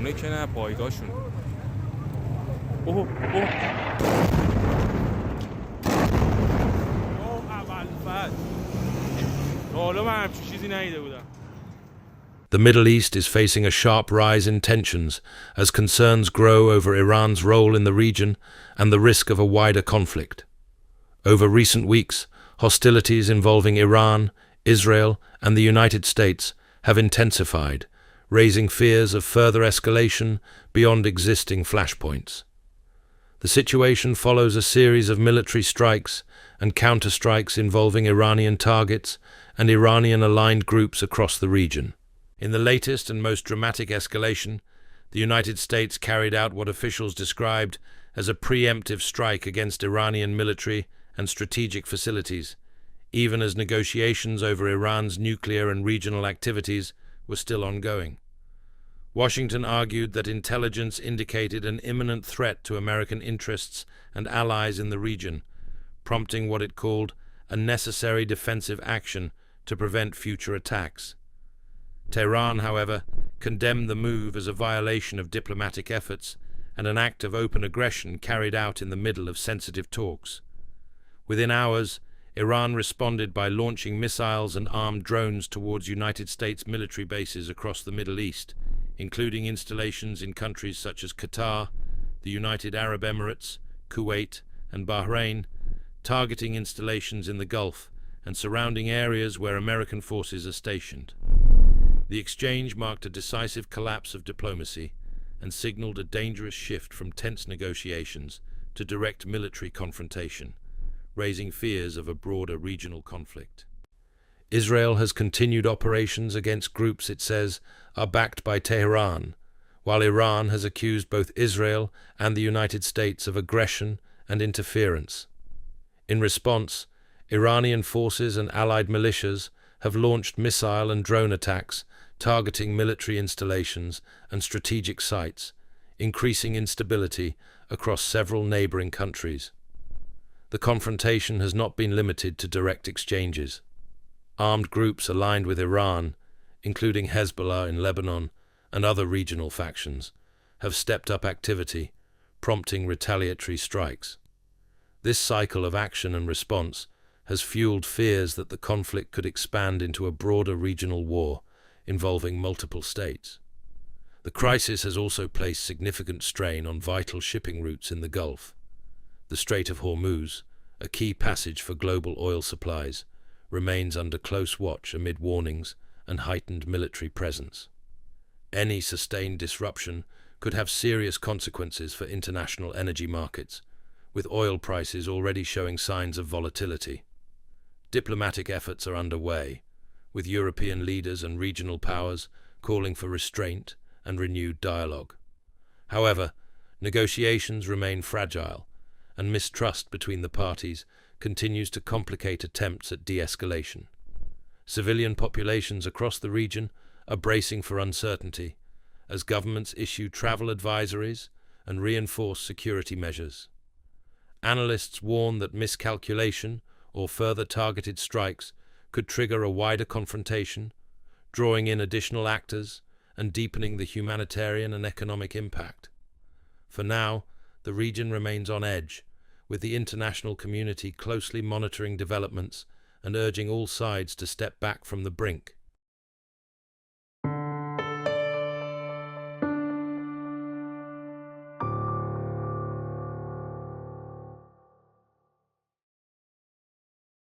خونه که نه، پایگاهشون. اوه اوه اول فصل حالا من همچین چیزی ندیده بودم. The Middle East is facing a sharp rise in tensions as concerns grow over Iran's role in the region and the risk of a wider conflict. Over recent weeks, hostilities involving Iran, Israel, and the United States have intensified, raising fears of further escalation beyond existing flashpoints. The situation follows a series of military strikes and counterstrikes involving Iranian targets and Iranian-aligned groups across the region. In the latest and most dramatic escalation, the United States carried out what officials described as a preemptive strike against Iranian military and strategic facilities, even as negotiations over Iran's nuclear and regional activities were still ongoing. Washington argued that intelligence indicated an imminent threat to American interests and allies in the region, prompting what it called a necessary defensive action to prevent future attacks. Tehran, however, condemned the move as a violation of diplomatic efforts and an act of open aggression carried out in the middle of sensitive talks. Within hours, Iran responded by launching missiles and armed drones towards United States military bases across the Middle East, including installations in countries such as Qatar, the United Arab Emirates, Kuwait, and Bahrain, targeting installations in the Gulf and surrounding areas where American forces are stationed. The exchange marked a decisive collapse of diplomacy and signaled a dangerous shift from tense negotiations to direct military confrontation, raising fears of a broader regional conflict. Israel has continued operations against groups it says are backed by Tehran, while Iran has accused both Israel and the United States of aggression and interference. In response, Iranian forces and allied militias have launched missile and drone attacks targeting military installations and strategic sites, increasing instability across several neighboring countries. The confrontation has not been limited to direct exchanges. Armed groups aligned with Iran, including Hezbollah in Lebanon and other regional factions, have stepped up activity, prompting retaliatory strikes. This cycle of action and response has fueled fears that the conflict could expand into a broader regional war involving multiple states. The crisis has also placed significant strain on vital shipping routes in the Gulf. The Strait of Hormuz, a key passage for global oil supplies, remains under close watch amid warnings and heightened military presence. Any sustained disruption could have serious consequences for international energy markets, with oil prices already showing signs of volatility. Diplomatic efforts are underway, with European leaders and regional powers calling for restraint and renewed dialogue. However, negotiations remain fragile, and mistrust between the parties continues to complicate attempts at de-escalation. Civilian populations across the region are bracing for uncertainty as governments issue travel advisories and reinforce security measures. Analysts warn that miscalculation or further targeted strikes could trigger a wider confrontation, drawing in additional actors and deepening the humanitarian and economic impact. For now, the region remains on edge, with the international community closely monitoring developments and urging all sides to step back from the brink.